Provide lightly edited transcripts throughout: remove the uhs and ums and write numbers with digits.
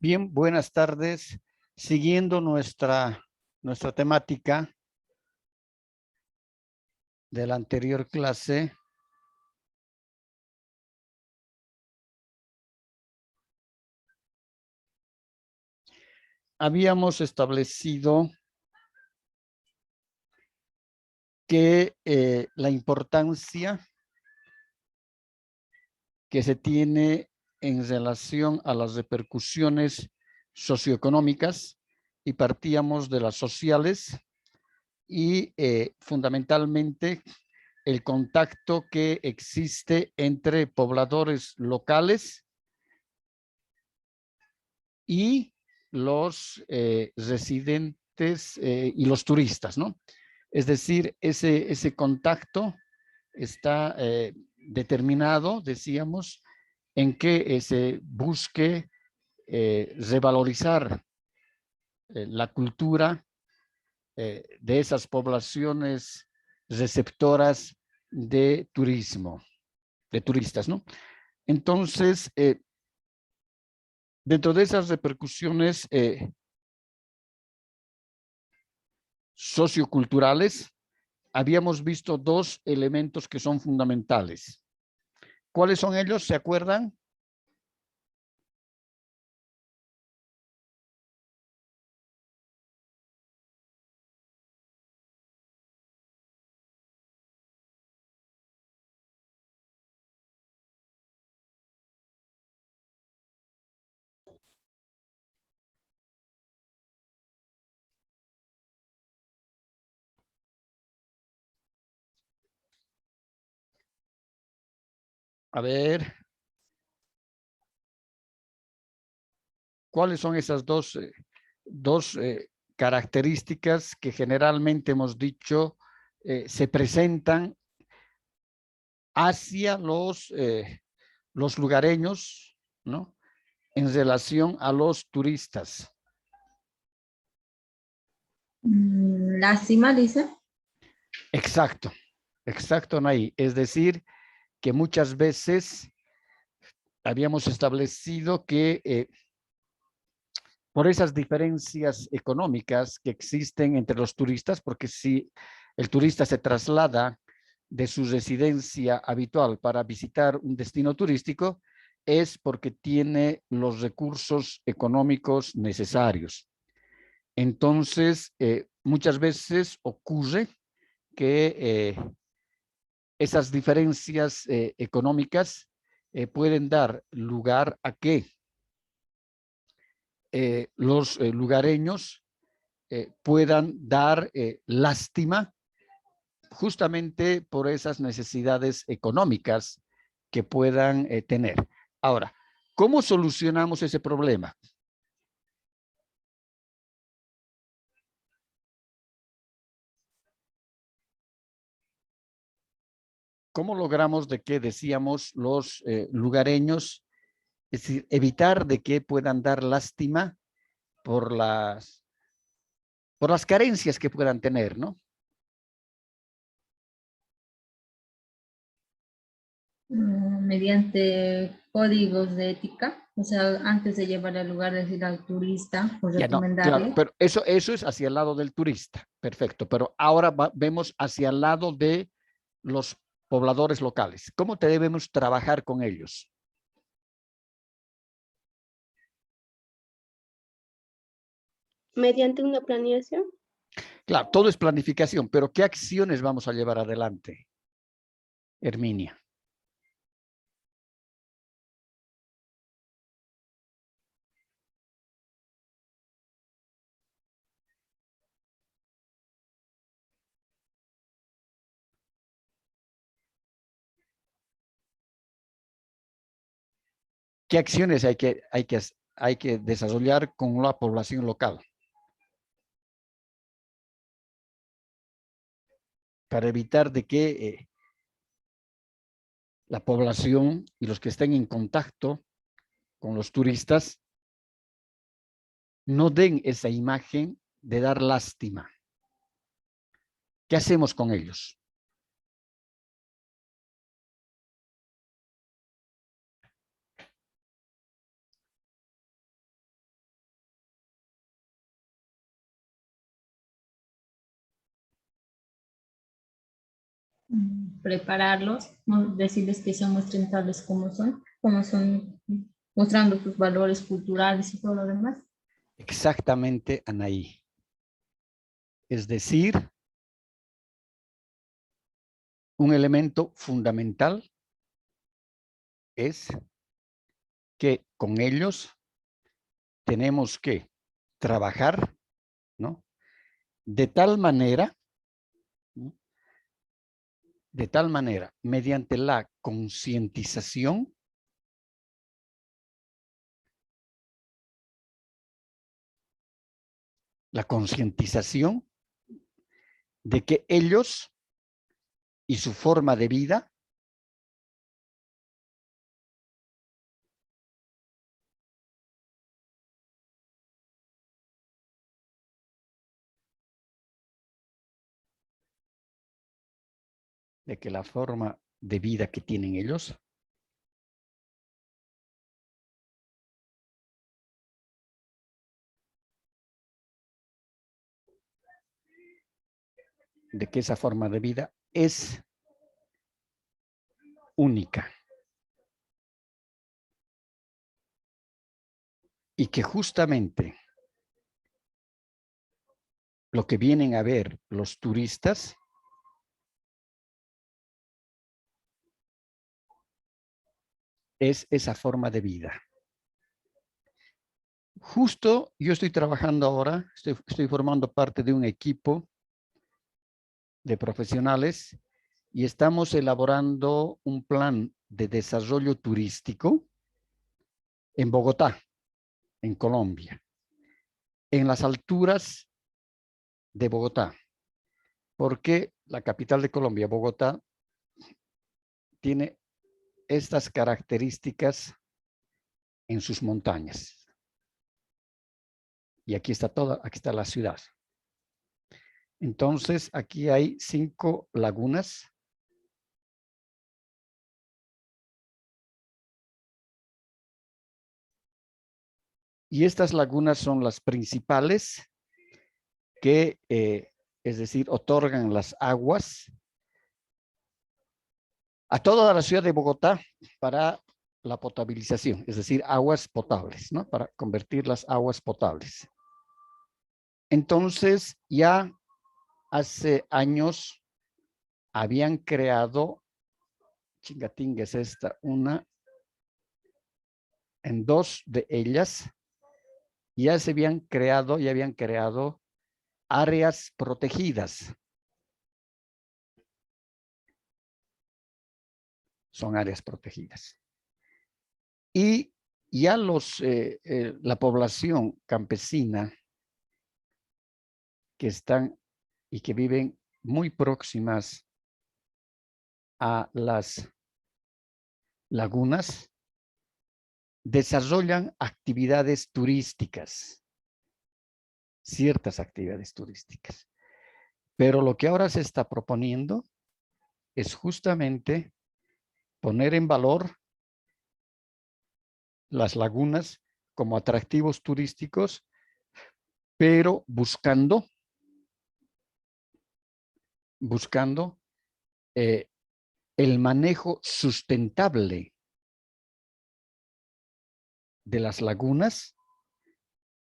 Bien, buenas tardes. Siguiendo nuestra temática de la anterior clase, habíamos establecido que la importancia que se tiene en relación a las repercusiones socioeconómicas y partíamos de las sociales y fundamentalmente el contacto que existe entre pobladores locales y los residentes y los turistas, ¿no? Es decir, ese contacto está determinado, decíamos, en que se busque revalorizar la cultura de esas poblaciones receptoras de turismo, de turistas, ¿no? Entonces, dentro de esas repercusiones socioculturales, habíamos visto dos elementos que son fundamentales. ¿Cuáles son ellos? ¿Se acuerdan? A ver, ¿cuáles son esas dos características que generalmente hemos dicho se presentan hacia los lugareños, ¿no? En relación a los turistas? Lástima, dice. Exacto, exacto, Nay. Es decir, que muchas veces habíamos establecido que por esas diferencias económicas que existen entre los turistas, porque si el turista se traslada de su residencia habitual para visitar un destino turístico, es porque tiene los recursos económicos necesarios. Entonces, muchas veces ocurre que esas diferencias económicas pueden dar lugar a que los lugareños puedan dar lástima justamente por esas necesidades económicas que puedan tener. Ahora, ¿cómo solucionamos ese problema? ¿Cómo logramos de que, decíamos, los lugareños, es decir, evitar de que puedan dar lástima por las carencias que puedan tener, ¿no? Mediante códigos de ética, o sea, antes de llevar al lugar, decir al turista o Ya no, claro, recomendarle. pero eso es hacia el lado del turista, perfecto, pero ahora vemos hacia el lado de los pobladores locales. ¿Cómo te debemos trabajar con ellos? Mediante una planeación. Claro, todo es planificación, pero ¿qué acciones vamos a llevar adelante, Herminia? ¿Qué acciones hay que desarrollar con la población local para evitar de que la población y los que estén en contacto con los turistas no den esa imagen de dar lástima? ¿Qué hacemos con ellos? prepararlos, decirles que se muestren tales como son, mostrando sus valores culturales y todo lo demás. Exactamente, Anaí. Es decir, un elemento fundamental es que con ellos tenemos que trabajar, ¿no? De tal manera, ¿no? De tal manera, mediante la concientización, de que ellos y su forma de vida que tienen ellos de que esa forma de vida es única y que justamente lo que vienen a ver los turistas es esa forma de vida. Justo yo estoy trabajando ahora, estoy formando parte de un equipo de profesionales y estamos elaborando un plan de desarrollo turístico en Bogotá, en Colombia, en las alturas de Bogotá, porque la capital de Colombia, Bogotá, tiene estas características en sus montañas. Y aquí está la ciudad. Entonces, aquí hay 5 lagunas. Y estas lagunas son las principales que, es decir, otorgan las aguas a toda la ciudad de Bogotá para la potabilización, es decir, aguas potables, ¿no? Para convertir las aguas potables. Entonces, ya hace años habían creado, Chingatinga es esta, en 2 de ellas, ya habían creado áreas protegidas. Son áreas protegidas. Y ya la población campesina que están y que viven muy próximas a las lagunas, desarrollan actividades turísticas, ciertas actividades turísticas. Pero lo que ahora se está proponiendo es justamente poner en valor las lagunas como atractivos turísticos, pero buscando el manejo sustentable de las lagunas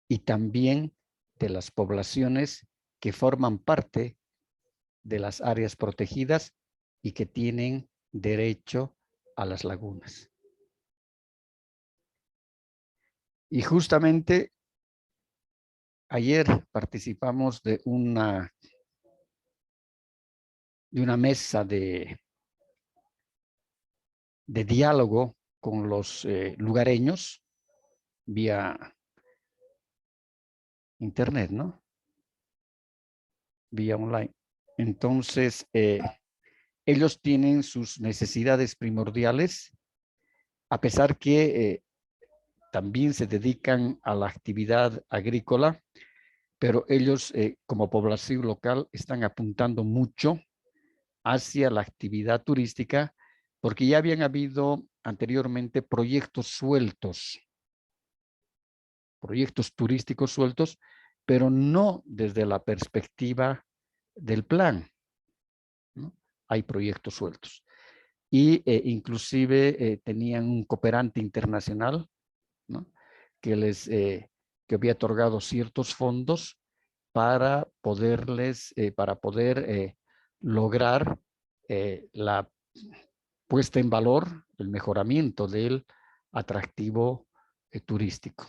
y también de las poblaciones que forman parte de las áreas protegidas y que tienen derecho a las lagunas. Y justamente ayer participamos de una mesa de diálogo con los lugareños vía internet, ¿no? Vía online. Entonces, ellos tienen sus necesidades primordiales, a pesar que también se dedican a la actividad agrícola, pero ellos como población local están apuntando mucho hacia la actividad turística porque ya habían habido anteriormente proyectos turísticos sueltos, pero no desde la perspectiva del plan, ¿no? hay proyectos sueltos. Y inclusive tenían un cooperante internacional, ¿no? que había otorgado ciertos fondos para poder lograr la puesta en valor, el mejoramiento del atractivo turístico.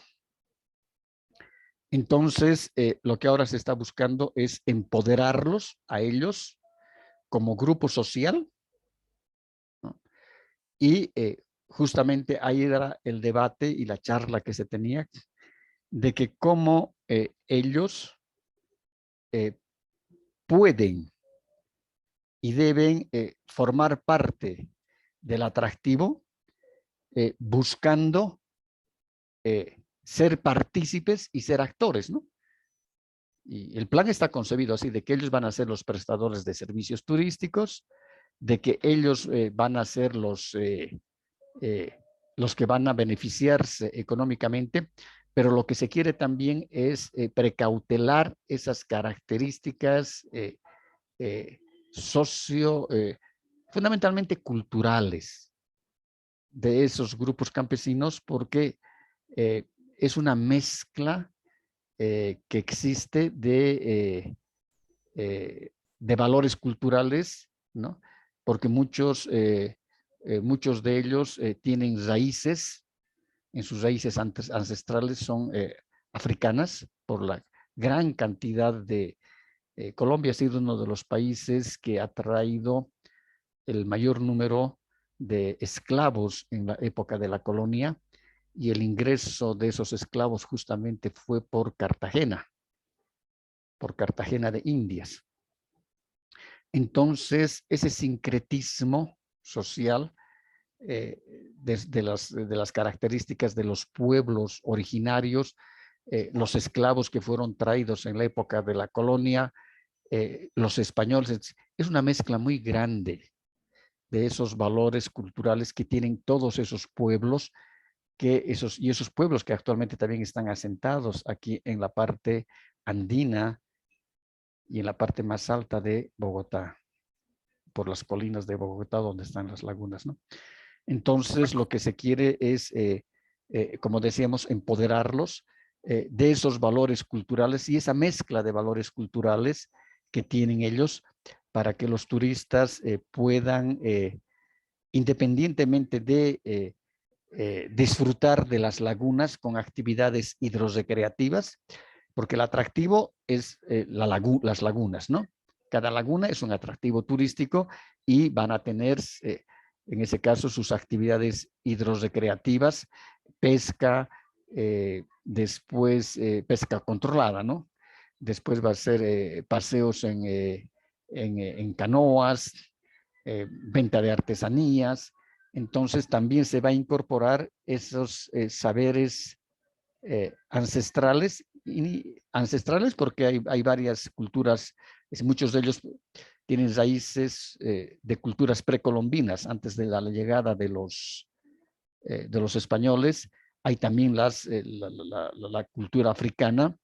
Entonces, lo que ahora se está buscando es empoderarlos a ellos como grupo social, ¿no? Y justamente ahí era el debate y la charla que se tenía de que cómo ellos pueden y deben formar parte del atractivo buscando ser partícipes y ser actores, ¿no? Y el plan está concebido así, de que ellos van a ser los prestadores de servicios turísticos, de que ellos van a ser los que van a beneficiarse económicamente, pero lo que se quiere también es precautelar esas características fundamentalmente culturales de esos grupos campesinos, porque es una mezcla que existe de valores culturales, ¿no? Porque muchos de ellos tienen raíces, en sus raíces ancestrales son africanas, por la gran cantidad de... Colombia ha sido uno de los países que ha traído el mayor número de esclavos en la época de la colonia, y el ingreso de esos esclavos justamente fue por Cartagena de Indias. Entonces, ese sincretismo social de las características de los pueblos originarios, los esclavos que fueron traídos en la época de la colonia, los españoles, es una mezcla muy grande de esos valores culturales que tienen todos esos pueblos, y esos pueblos que actualmente también están asentados aquí en la parte andina y en la parte más alta de Bogotá, por las colinas de Bogotá donde están las lagunas, ¿no? Entonces, lo que se quiere es, como decíamos, empoderarlos de esos valores culturales y esa mezcla de valores culturales que tienen ellos, para que los turistas puedan, independientemente de disfrutar de las lagunas con actividades hidrorrecreativas, porque el atractivo es las lagunas, ¿no? Cada laguna es un atractivo turístico y van a tener, en ese caso, sus actividades hidrorrecreativas, pesca, después pesca controlada, ¿no? Después va a ser paseos en canoas, venta de artesanías. Entonces también se va a incorporar esos saberes ancestrales, porque hay varias culturas, muchos de ellos tienen raíces de culturas precolombinas antes de la llegada de los españoles. Hay también la cultura africana,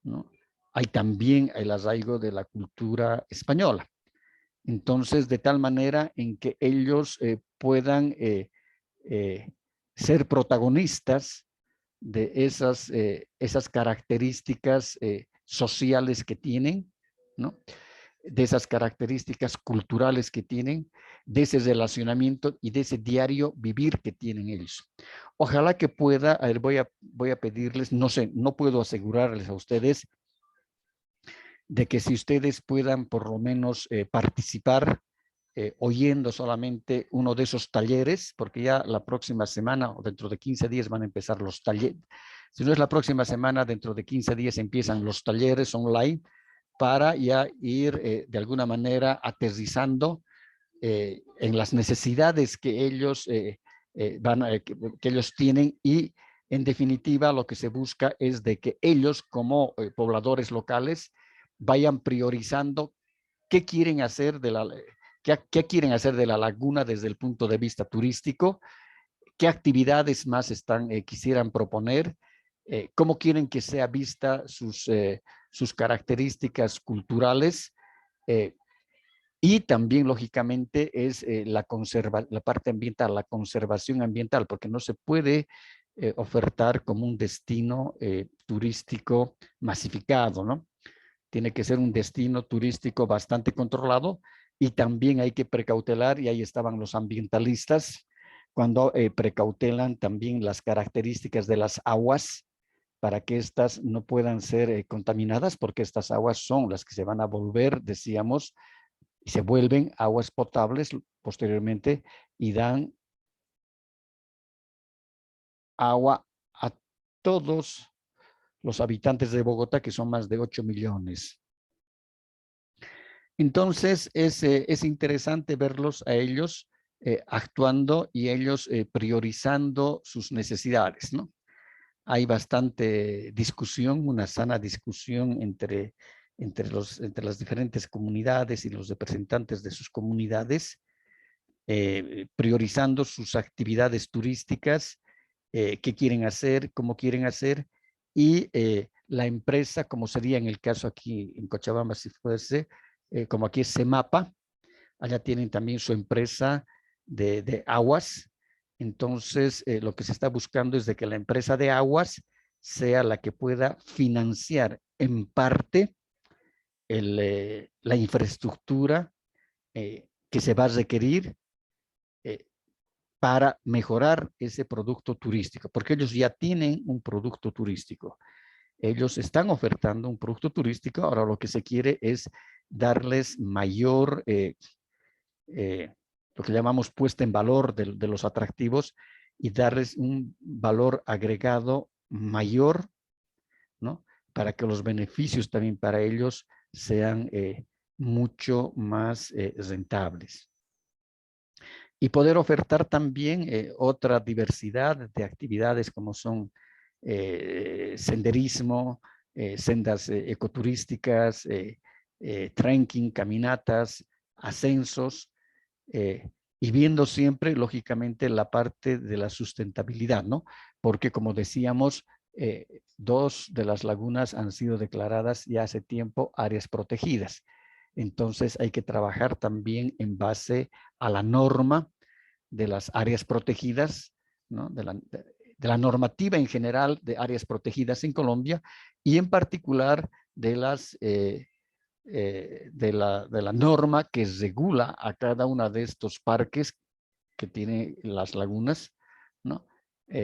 ¿no? Hay también el arraigo de la cultura española. Entonces, de tal manera en que ellos puedan ser protagonistas de esas características sociales que tienen, ¿no? De esas características culturales que tienen, de ese relacionamiento y de ese diario vivir que tienen ellos. Ojalá que pueda, a ver, voy a pedirles, no sé, no puedo asegurarles a ustedes de que si ustedes puedan por lo menos participar oyendo solamente uno de esos talleres, porque ya la próxima semana o dentro de 15 días van a empezar los talleres. Si no es la próxima semana, dentro de 15 días empiezan los talleres online para ya ir de alguna manera aterrizando en las necesidades que ellos que ellos tienen, y en definitiva lo que se busca es de que ellos como pobladores locales vayan priorizando qué quieren hacer qué quieren hacer de la laguna desde el punto de vista turístico, qué actividades más quisieran proponer, cómo quieren que sea vista sus características culturales, Y también, lógicamente, es la parte ambiental, la conservación ambiental, porque no se puede ofertar como un destino turístico masificado, ¿no? Tiene que ser un destino turístico bastante controlado y también hay que precautelar, y ahí estaban los ambientalistas, cuando precautelan también las características de las aguas para que éstas no puedan ser contaminadas, porque estas aguas son las que se van a volver, decíamos, y se vuelven aguas potables posteriormente y dan agua a todos los habitantes de Bogotá, que son más de 8 millones. Entonces, es interesante verlos a ellos actuando y ellos priorizando sus necesidades, ¿no? Hay bastante discusión, una sana discusión entre las diferentes comunidades y los representantes de sus comunidades, priorizando sus actividades turísticas, qué quieren hacer, cómo quieren hacer, y la empresa, como sería en el caso aquí en Cochabamba, si fuese, como aquí es Semapa, allá tienen también su empresa de aguas. Entonces, lo que se está buscando es de que la empresa de aguas sea la que pueda financiar en parte la infraestructura que se va a requerir eh, para mejorar ese producto turístico, porque ellos ya tienen un producto turístico. Ellos están ofertando un producto turístico, ahora lo que se quiere es darles mayor, lo que llamamos puesta en valor de los atractivos y darles un valor agregado mayor, ¿no? Para que los beneficios también para ellos sean mucho más rentables. Y poder ofertar también otra diversidad de actividades como son senderismo, sendas ecoturísticas, trekking, caminatas, ascensos, y viendo siempre, lógicamente, la parte de la sustentabilidad, ¿no? Porque, como decíamos, dos de las lagunas han sido declaradas ya hace tiempo áreas protegidas. Entonces, hay que trabajar también en base a la norma de las áreas protegidas, ¿no? de la normativa en general de áreas protegidas en Colombia y en particular de la norma que regula a cada una de estos parques que tiene las lagunas, ¿no?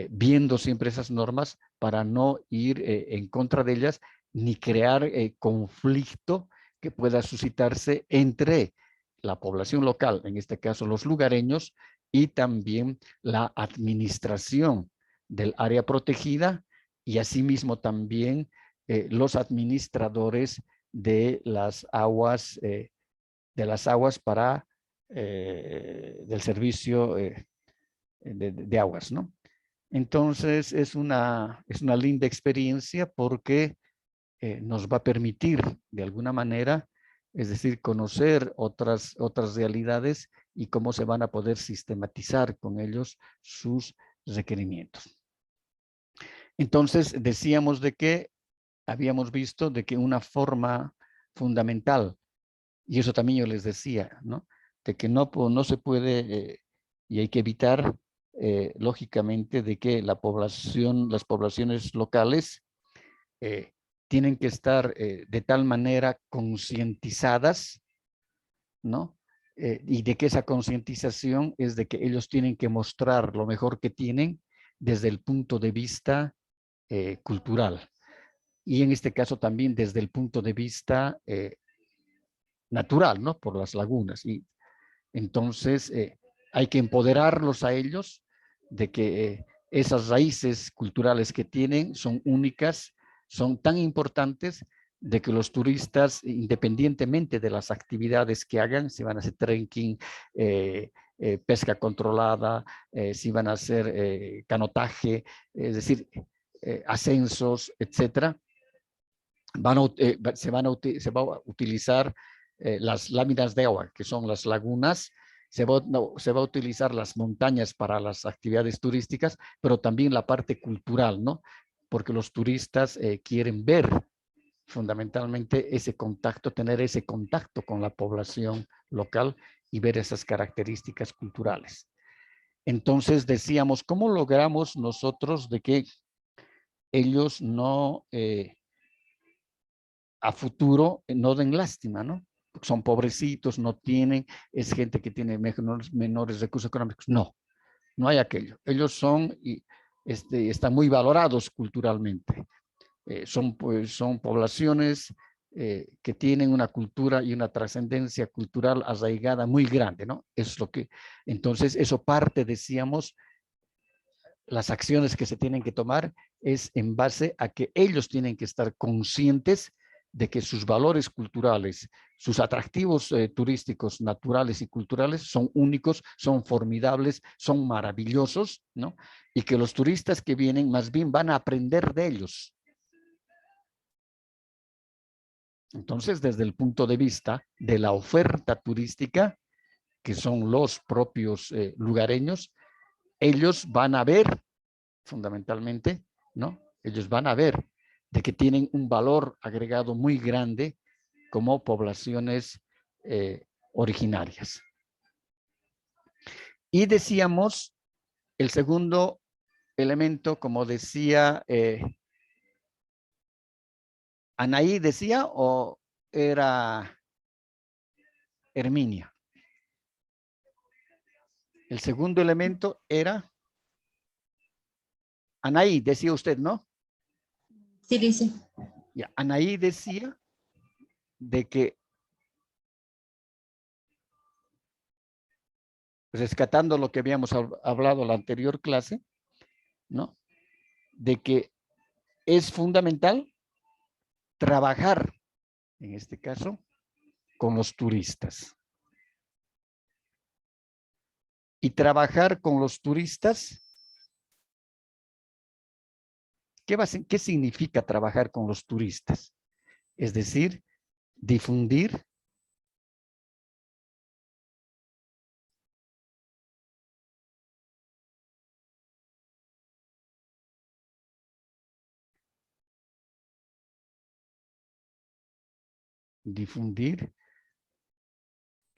Viendo siempre esas normas para no ir en contra de ellas ni crear conflicto que pueda suscitarse entre la población local, en este caso los lugareños, y también la administración del área protegida y asimismo también los administradores de las aguas para del servicio de aguas, ¿no? Entonces es una linda experiencia porque nos va a permitir de alguna manera, es decir, conocer otras realidades y cómo se van a poder sistematizar con ellos sus requerimientos. Entonces decíamos de que habíamos visto de que una forma fundamental, y eso también yo les decía, ¿no? De que no se puede y hay que evitar lógicamente de que las poblaciones locales tienen que estar de tal manera concientizadas, ¿no? Y de que esa concientización es de que ellos tienen que mostrar lo mejor que tienen desde el punto de vista cultural. Y en este caso también desde el punto de vista natural, ¿no? Por las lagunas. Y entonces hay que empoderarlos a ellos de que esas raíces culturales que tienen son únicas, son tan importantes de que los turistas, independientemente de las actividades que hagan, si van a hacer trekking, pesca controlada, si van a hacer canotaje, es decir, ascensos, etcétera, se va a utilizar las láminas de agua, que son las lagunas, se va a utilizar las montañas para las actividades turísticas, pero también la parte cultural, ¿no? Porque los turistas quieren ver fundamentalmente ese contacto, tener ese contacto con la población local y ver esas características culturales. Entonces decíamos, ¿cómo logramos nosotros de que ellos no, a futuro, no den lástima, ¿no? Porque son pobrecitos, no tienen, es gente que tiene menores recursos económicos. No, no hay aquello. Ellos son, están muy valorados culturalmente. Son poblaciones que tienen una cultura y una trascendencia cultural arraigada muy grande, ¿no? Es lo que, entonces, eso parte, decíamos, las acciones que se tienen que tomar es en base a que ellos tienen que estar conscientes de que sus valores culturales, sus atractivos turísticos naturales y culturales son únicos, son formidables, son maravillosos, ¿no? Y que los turistas que vienen más bien van a aprender de ellos. Entonces, desde el punto de vista de la oferta turística, que son los propios lugareños, ellos van a ver, fundamentalmente, ¿no? Ellos van a ver de que tienen un valor agregado muy grande como poblaciones originarias. Y decíamos, el segundo elemento, como decía Anaí, decía, o era Herminia. El segundo elemento era Anaí, decía usted, ¿no? Sí, dice. Ya, Anaí decía de que, rescatando lo que habíamos hablado en la anterior clase, ¿no? De que es fundamental trabajar, en este caso, con los turistas. Y trabajar con los turistas, ¿qué significa trabajar con los turistas? Es decir, difundir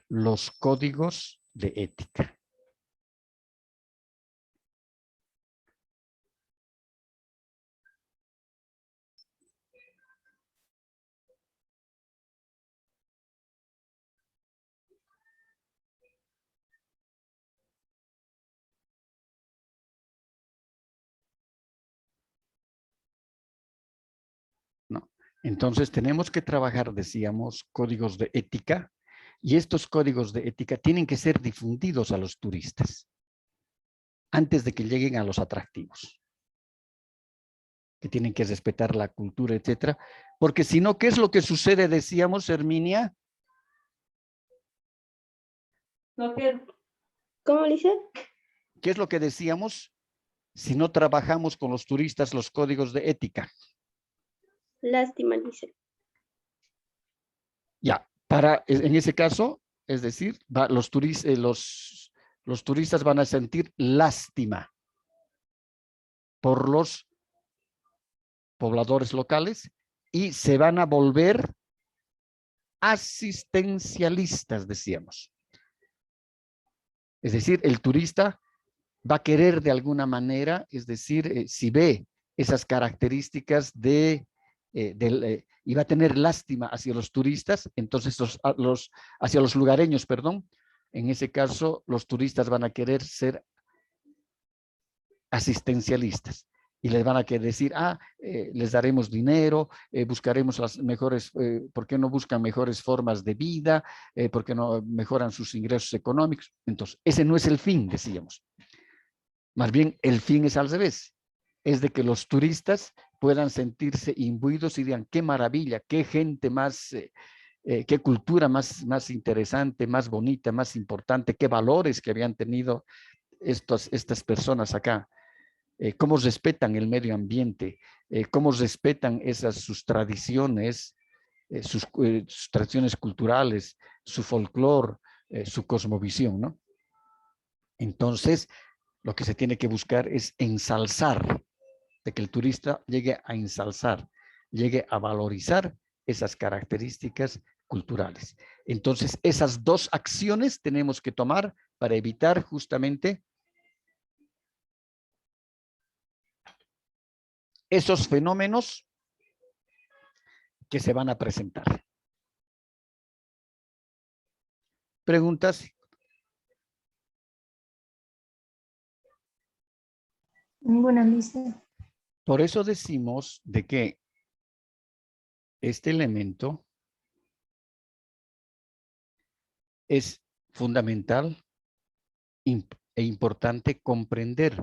los códigos de ética. ¿No? Entonces tenemos que trabajar, decíamos, códigos de ética, y estos códigos de ética tienen que ser difundidos a los turistas antes de que lleguen a los atractivos, que tienen que respetar la cultura, etcétera, porque si no, ¿qué es lo que sucede? Decíamos, Herminia. ¿Cómo dice? ¿Qué es lo que decíamos? Si no trabajamos con los turistas los códigos de ética. Lástima, dice. Ya, en ese caso, es decir, los turistas van a sentir lástima por los pobladores locales y se van a volver asistencialistas, decíamos. Es decir, el turista va a querer de alguna manera, es decir, si ve esas características y va a tener lástima hacia los turistas, entonces hacia los lugareños, perdón, en ese caso los turistas van a querer ser asistencialistas y les van a querer decir, les daremos dinero, buscaremos las mejores, ¿por qué no buscan mejores formas de vida? ¿Por qué no mejoran sus ingresos económicos? Entonces, ese no es el fin, decíamos. Más bien, el fin es al revés. Es de que los turistas puedan sentirse imbuidos y digan, qué maravilla, qué gente más, qué cultura más interesante, más bonita, más importante, qué valores que habían tenido estas personas acá. Cómo respetan el medio ambiente, cómo respetan sus tradiciones, sus tradiciones culturales, su folclore, su cosmovisión, ¿no? Entonces, lo que se tiene que buscar es ensalzar, de que el turista llegue a ensalzar, llegue a valorizar esas características culturales. Entonces, esas dos acciones tenemos que tomar para evitar justamente esos fenómenos que se van a presentar. ¿Preguntas? Ninguna lista. Por eso decimos de que este elemento es fundamental e importante comprender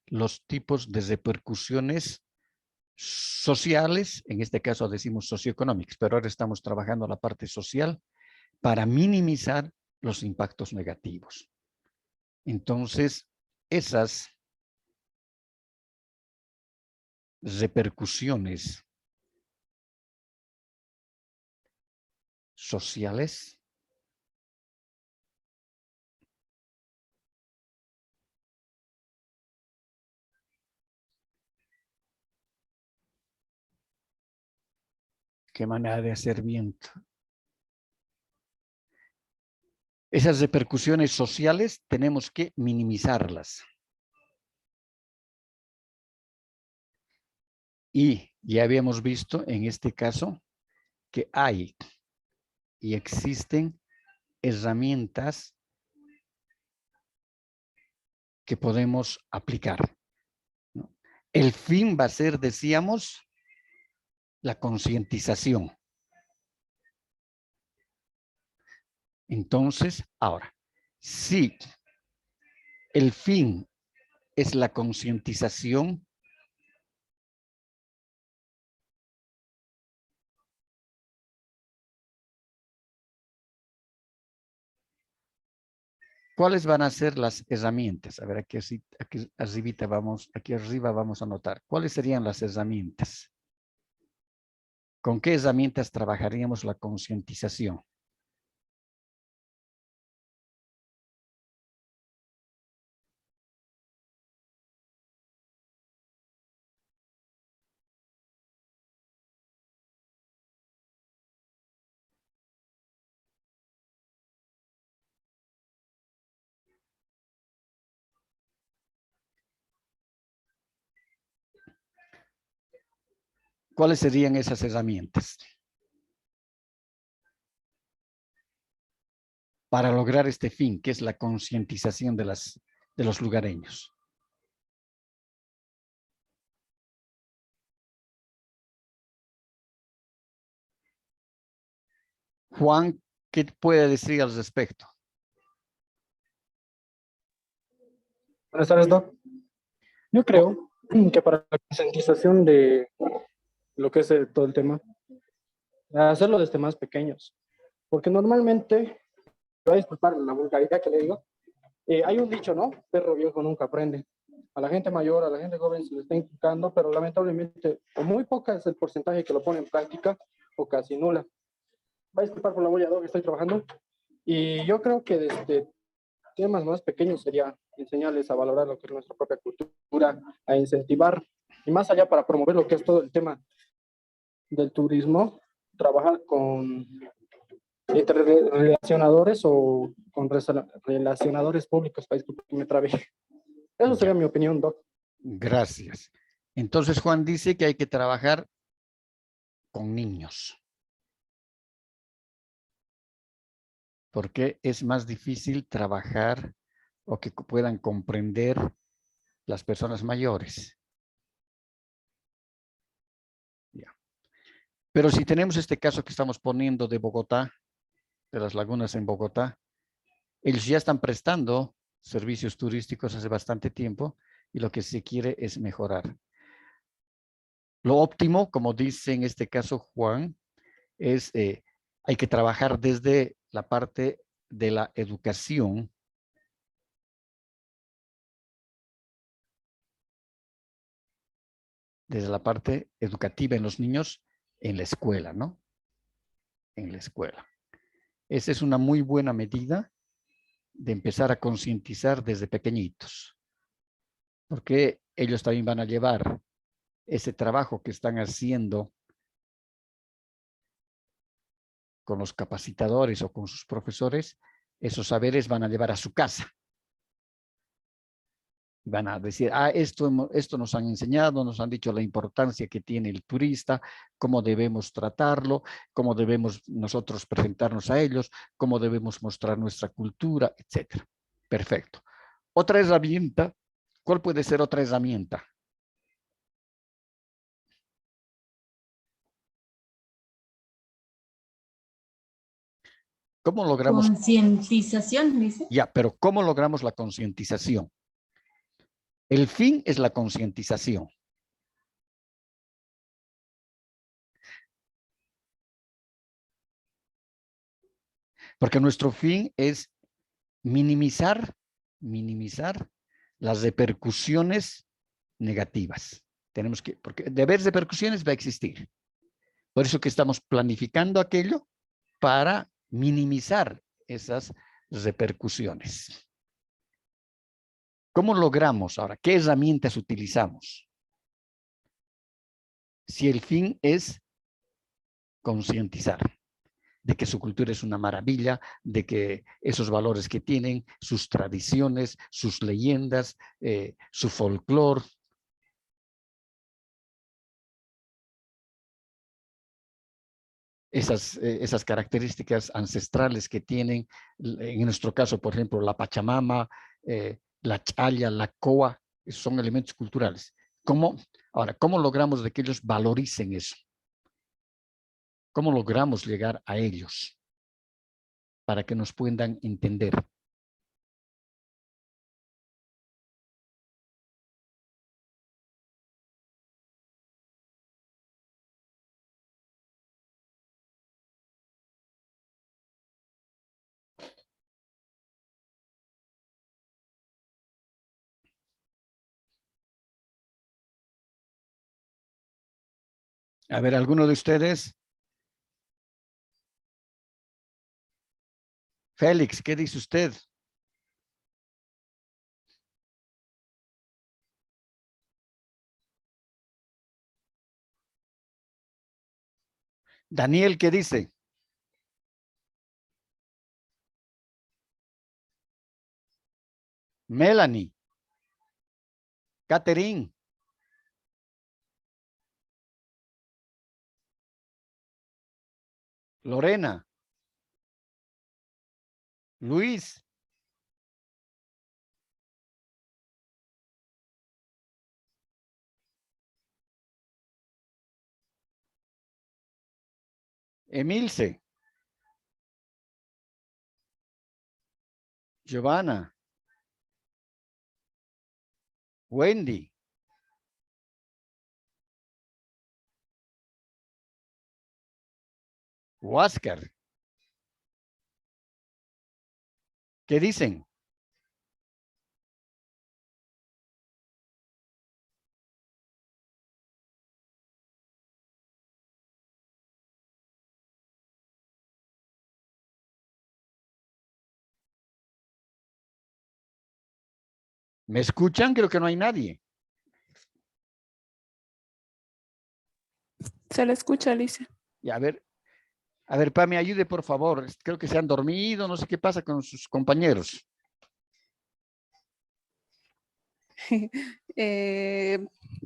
los tipos de repercusiones sociales, en este caso decimos socioeconómicas, pero ahora estamos trabajando la parte social para minimizar los impactos negativos. Entonces, esas repercusiones sociales qué manera de hacer viento. Esas repercusiones sociales tenemos que minimizarlas. Y ya habíamos visto en este caso que hay y existen herramientas que podemos aplicar, ¿no? El fin va a ser, decíamos, la concientización. Entonces, ahora, si el fin es la concientización, ¿cuáles van a ser las herramientas? A ver, aquí arriba vamos a anotar. ¿Cuáles serían las herramientas? ¿Con qué herramientas trabajaríamos la concientización? ¿Cuáles serían esas herramientas? Para lograr este fin, que es la concientización de los lugareños. Juan, ¿qué puede decir al respecto? Buenas tardes, Doc. Yo creo que para la concientización de lo que es todo el tema, hacerlo desde más pequeños, porque normalmente, voy a disculpar la vulgaridad que le digo, hay un dicho, ¿no? Perro viejo nunca aprende. A la gente mayor, a la gente joven se le está inculcando, pero lamentablemente, o muy poca es el porcentaje que lo pone en práctica, o casi nula. Voy a disculpar por la bulla, Doc, estoy trabajando. Y yo creo que desde temas más pequeños sería enseñarles a valorar lo que es nuestra propia cultura, a incentivar, y más allá para promover lo que es todo el tema del turismo, trabajar con relacionadores o con relacionadores públicos, para que me trabe. Eso sería mi opinión, Doc. Gracias. Entonces Juan dice que hay que trabajar con niños, porque es más difícil trabajar o que puedan comprender las personas mayores. Ya. Pero si tenemos este caso que estamos poniendo de Bogotá, de las lagunas en Bogotá, ellos ya están prestando servicios turísticos hace bastante tiempo y lo que se quiere es mejorar. Lo óptimo, como dice en este caso Juan, es hay que trabajar desde la parte de la educación desde la parte educativa en los niños en la escuela, ¿no? En la escuela. Esa es una muy buena medida de empezar a concientizar desde pequeñitos, porque ellos también van a llevar ese trabajo que están haciendo con los capacitadores o con sus profesores, esos saberes van a llevar a su casa. Van a decir, esto nos han enseñado, nos han dicho la importancia que tiene el turista, cómo debemos tratarlo, cómo debemos nosotros presentarnos a ellos, cómo debemos mostrar nuestra cultura, etc. Perfecto. Otra herramienta, ¿cuál puede ser otra herramienta? ¿Cómo logramos? Concientización, dice. Ya, pero ¿cómo logramos la concientización? El fin es la concientización. Porque nuestro fin es minimizar las repercusiones negativas. Tenemos que, porque de haber repercusiones va a existir. Por eso que estamos planificando aquello para minimizar esas repercusiones. ¿Cómo logramos ahora? ¿Qué herramientas utilizamos? Si el fin es concientizar de que su cultura es una maravilla, de que esos valores que tienen, sus tradiciones, sus leyendas, su folclore, esas características ancestrales que tienen, en nuestro caso, por ejemplo, la Pachamama, la Chaya, la Coa, son elementos culturales. Ahora, ¿cómo logramos de que ellos valoricen eso? ¿Cómo logramos llegar a ellos para que nos puedan entender? A ver, ¿alguno de ustedes? Félix, ¿qué dice usted? Daniel, ¿qué dice? Melanie. Catherine. Lorena. Luis. Emilce. Giovanna. Wendy. Huáscar. ¿Qué dicen? ¿Me escuchan? Creo que no hay nadie. Se le escucha, Alicia. Y a ver, Pame, ayude, por favor. Creo que se han dormido, no sé qué pasa con sus compañeros.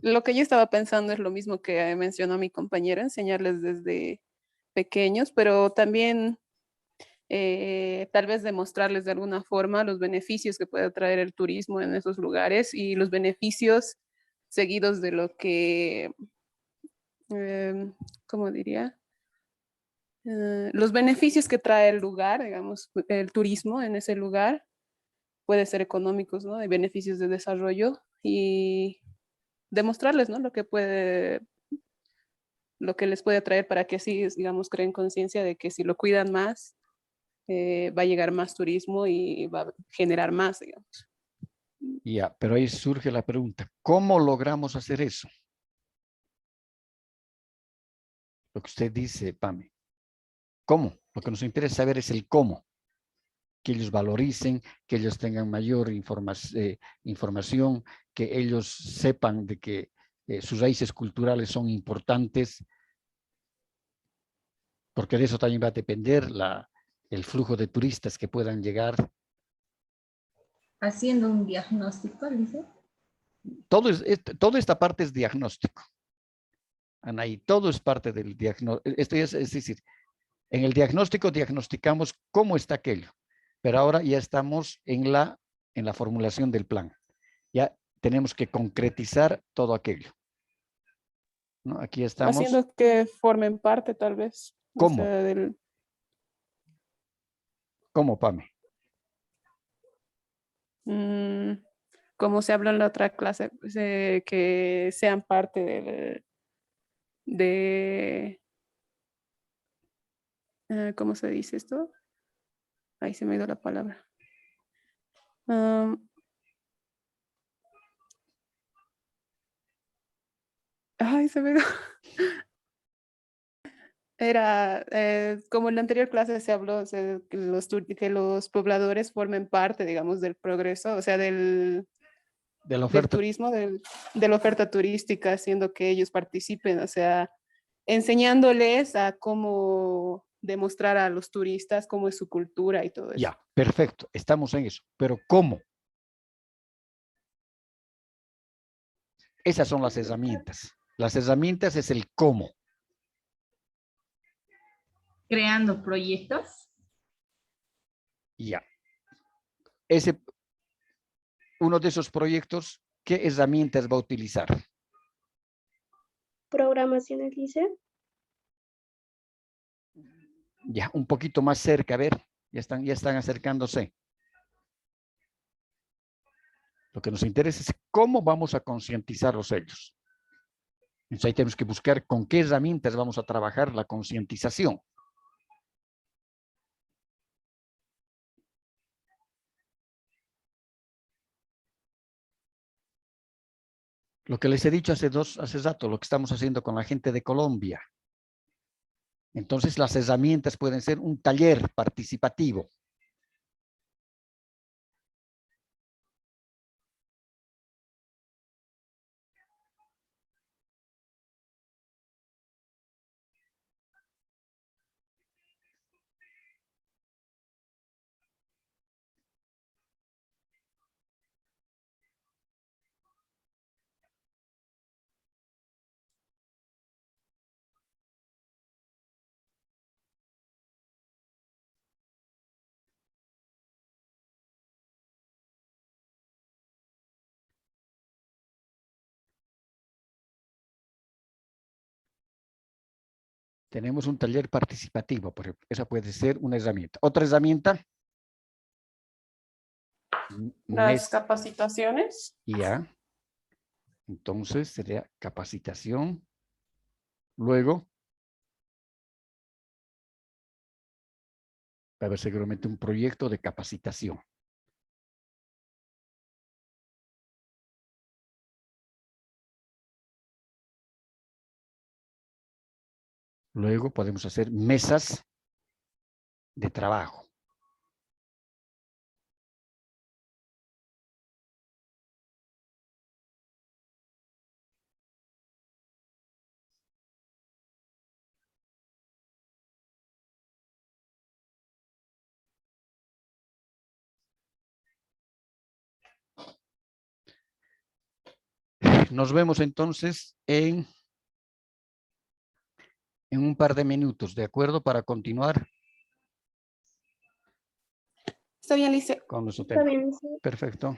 Lo que yo estaba pensando es lo mismo que mencionó mi compañera, enseñarles desde pequeños, pero también tal vez demostrarles de alguna forma los beneficios que puede traer el turismo en esos lugares y los beneficios seguidos de lo que, ¿cómo diría? Los beneficios que trae el lugar, digamos, el turismo en ese lugar, puede ser económicos, ¿no? Hay beneficios de desarrollo y demostrarles, ¿no? Lo que les puede traer para que así, digamos, creen conciencia de que si lo cuidan más, va a llegar más turismo y va a generar más, digamos. Ya, pero ahí surge la pregunta, ¿cómo logramos hacer eso? Lo que usted dice, Pame. ¿Cómo? Lo que nos interesa saber es el cómo. Que ellos valoricen, que ellos tengan mayor información, que ellos sepan de que sus raíces culturales son importantes. porque de eso también va a depender el flujo de turistas que puedan llegar. Haciendo un diagnóstico, dice. Toda esta parte es diagnóstico. Anaí, todo es parte del diagnóstico. Es decir, en el diagnóstico diagnosticamos cómo está aquello, pero ahora ya estamos en la formulación del plan. Ya tenemos que concretizar todo aquello, ¿no? Aquí estamos. Haciendo que formen parte, tal vez. O ¿Cómo? sea, ¿Cómo, Pame? como se habla en la otra clase, pues, que sean parte ¿cómo se dice esto? Ahí se me ha ido la palabra. Ay, se me dio. Era, como en la anterior clase se habló, o sea, que los pobladores formen parte, digamos, del progreso, o sea, De la del oferta. turismo, de la oferta turística, haciendo que ellos participen, o sea, enseñándoles a cómo demostrar a los turistas cómo es su cultura y todo eso. Ya, perfecto, estamos en eso. Pero ¿cómo? Esas son las herramientas. Las herramientas es el cómo. Creando proyectos. Ya. Uno de esos proyectos, ¿qué herramientas va a utilizar? Programaciones, dice. Ya, un poquito más cerca, a ver, ya están acercándose. Lo que nos interesa es cómo vamos a concientizarlos ellos. Entonces ahí tenemos que buscar con qué herramientas vamos a trabajar la concientización. Lo que les he dicho hace rato, lo que estamos haciendo con la gente de Colombia. Entonces las herramientas pueden ser un taller participativo. Tenemos un taller participativo, por ejemplo. Esa puede ser una herramienta. Otra herramienta. Las capacitaciones. Ya. Entonces sería capacitación. Luego va a haber seguramente un proyecto de capacitación. Luego podemos hacer mesas de trabajo. Nos vemos entonces en un par de minutos, ¿de acuerdo? Para continuar Está bien, Lice. con nuestro Está tema. bien, dice. Perfecto.